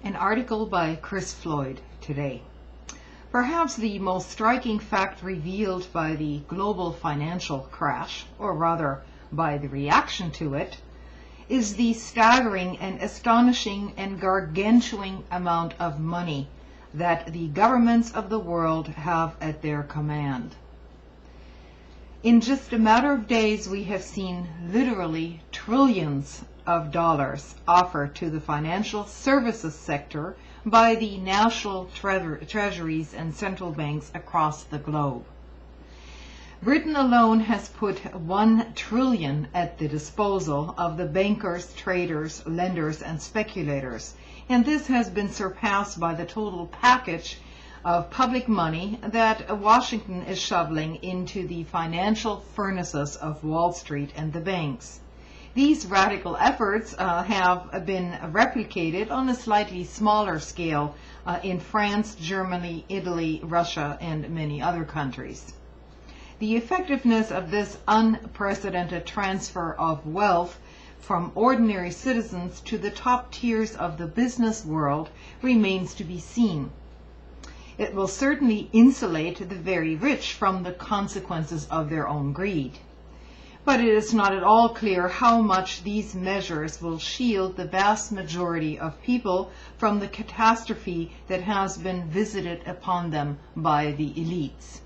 An article by Floyd today. Perhaps the most striking fact revealed by the global financial crash, or rather by the reaction to it, is the staggering and astonishing and gargantuan amount of money that the governments of the world have at their command. In just a matter of days, we have seen literally trillions of dollars offered to the financial services sector by the national treasuries and central banks across the globe. Britain alone has put $1 trillion at the disposal of the bankers, traders, lenders, and speculators, and this has been surpassed by the total package of public money that Washington is shoveling into the financial furnaces of Wall Street and the banks. These radical efforts have been replicated on a slightly smaller scale in France, Germany, Italy, Russia, and many other countries. The effectiveness of this unprecedented transfer of wealth from ordinary citizens to the top tiers of the business world remains to be seen. It will certainly insulate the very rich from the consequences of their own greed. But it is not at all clear how much these measures will shield the vast majority of people from the catastrophe that has been visited upon them by the elites.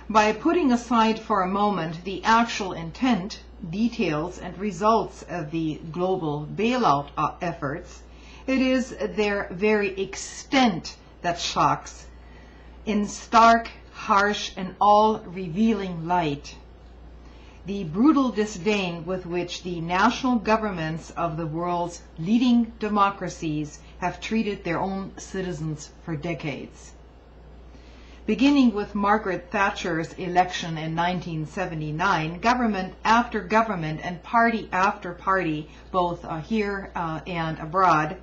By putting aside for a moment the actual intent, details, and results of the global bailout efforts, it is their very extent that shocks in stark, harsh, and all-revealing light. The brutal disdain with which the national governments of the world's leading democracies have treated their own citizens for decades. Beginning with Margaret Thatcher's election in 1979, government after government and party after party, both here and abroad,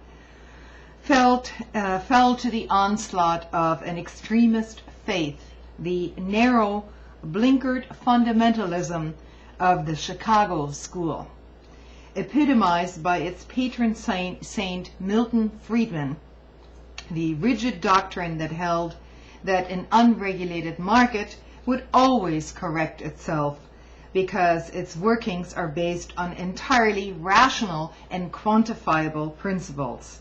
fell to the onslaught of an extremist faith, the narrow, blinkered fundamentalism of the Chicago school, epitomized by its patron saint Milton Friedman, the rigid doctrine that held that an unregulated market would always correct itself because its workings are based on entirely rational and quantifiable principles.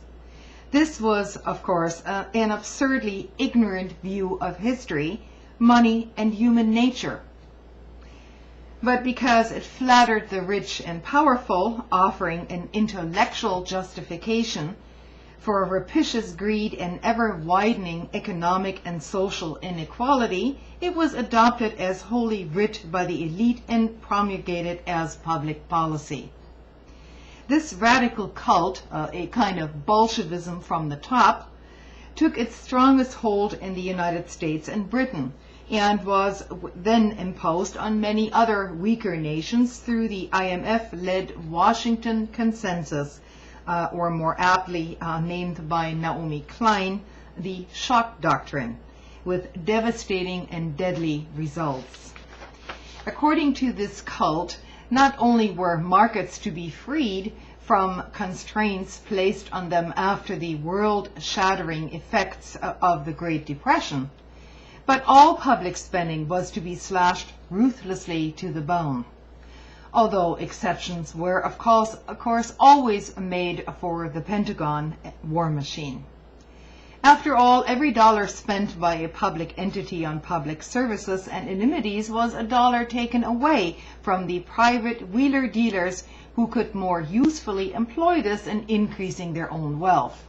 This was, of course, an absurdly ignorant view of history, money, and human nature. But because it flattered the rich and powerful, offering an intellectual justification for rapacious greed and ever-widening economic and social inequality, it was adopted as holy writ by the elite and promulgated as public policy. This radical cult, a kind of Bolshevism from the top, took its strongest hold in the United States and Britain, and was then imposed on many other weaker nations through the IMF-led Washington Consensus, or more aptly named by Naomi Klein, the shock doctrine, with devastating and deadly results. According to this cult, not only were markets to be freed from constraints placed on them after the world-shattering effects of the Great Depression, but all public spending was to be slashed ruthlessly to the bone, although exceptions were, of course, always made for the Pentagon war machine. After all, every dollar spent by a public entity on public services and amenities was a dollar taken away from the private wheeler-dealers who could more usefully employ this in increasing their own wealth.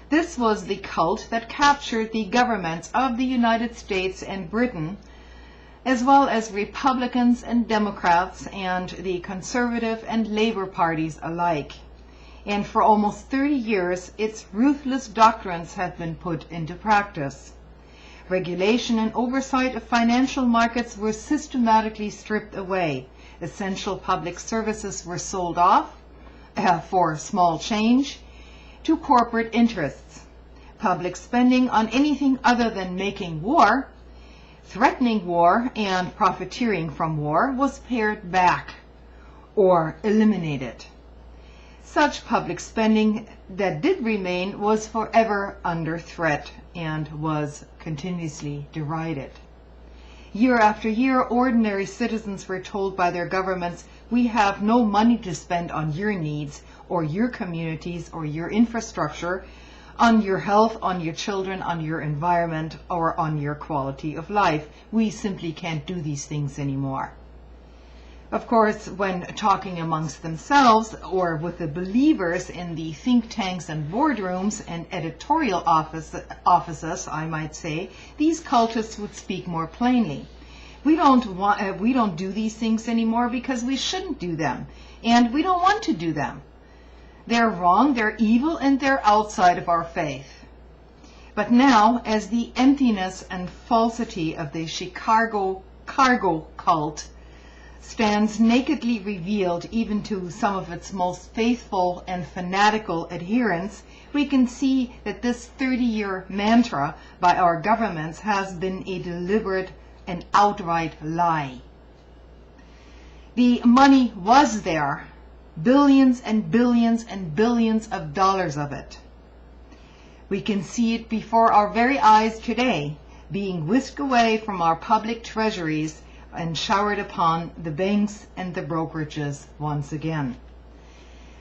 This was the cult that captured the governments of the United States and Britain, as well as Republicans and Democrats and the Conservative and Labor parties alike. And for almost 30 years, its ruthless doctrines have been put into practice. Regulation and oversight of financial markets were systematically stripped away. Essential public services were sold off for small change to corporate interests. Public spending on anything other than making war, threatening war, and profiteering from war was pared back or eliminated. Such public spending that did remain was forever under threat and was continuously derided. Year after year, ordinary citizens were told by their governments, "We have no money to spend on your needs or your communities or your infrastructure, on your health, on your children, on your environment, or on your quality of life. We simply can't do these things anymore." Of course, when talking amongst themselves or with the believers in the think tanks and boardrooms and editorial offices, I might say, these cultists would speak more plainly. We don't do these things anymore because we shouldn't do them, and we don't want to do them. They're wrong, they're evil, and they're outside of our faith. But now, as the emptiness and falsity of the Chicago cargo cult stands nakedly revealed even to some of its most faithful and fanatical adherents, we can see that this 30-year mantra by our governments has been a deliberate and outright lie. The money was there, billions and billions and billions of dollars of it. We can see it before our very eyes today, being whisked away from our public treasuries and showered upon the banks and the brokerages once again.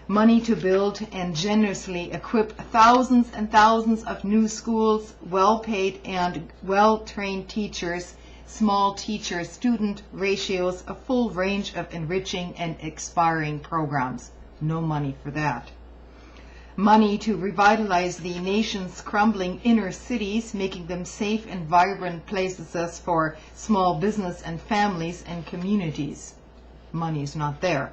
Money to build and generously equip thousands and thousands of new schools, well-paid and well-trained teachers, small teacher-student ratios, a full range of enriching and inspiring programs. No money for that. Money to revitalize the nation's crumbling inner cities, making them safe and vibrant places for small business and families and communities. Money's not there.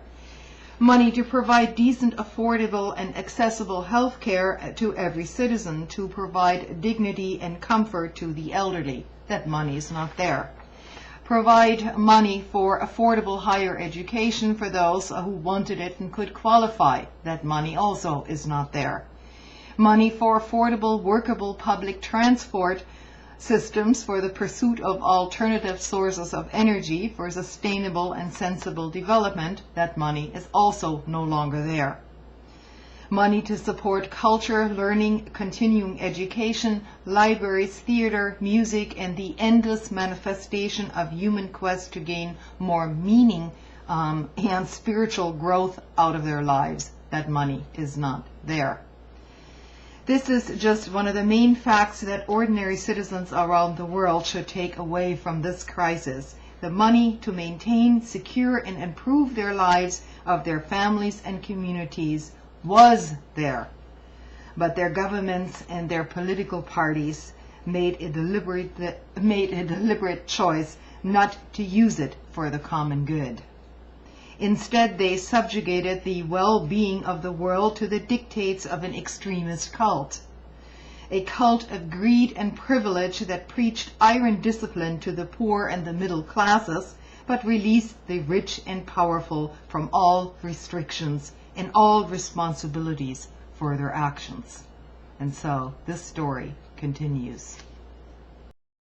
Money to provide decent, affordable, and accessible health care to every citizen, to provide dignity and comfort to the elderly. That money is not there. Provide money for affordable higher education for those who wanted it and could qualify. That money also is not there. Money for affordable, workable public transport systems for the pursuit of alternative sources of energy for sustainable and sensible development. That money is also no longer there. Money to support culture, learning, continuing education, libraries, theater, music, and the endless manifestation of human quest to gain more meaning and spiritual growth out of their lives. That money is not there. This is just one of the main facts that ordinary citizens around the world should take away from this crisis. The money to maintain, secure, and improve their lives of their families and communities was there, but their governments and their political parties made a deliberate choice not to use it for the common good. Instead, they subjugated the well-being of the world to the dictates of an extremist cult, a cult of greed and privilege that preached iron discipline to the poor and the middle classes, but released the rich and powerful from all restrictions and all responsibilities for their actions. And so this story continues.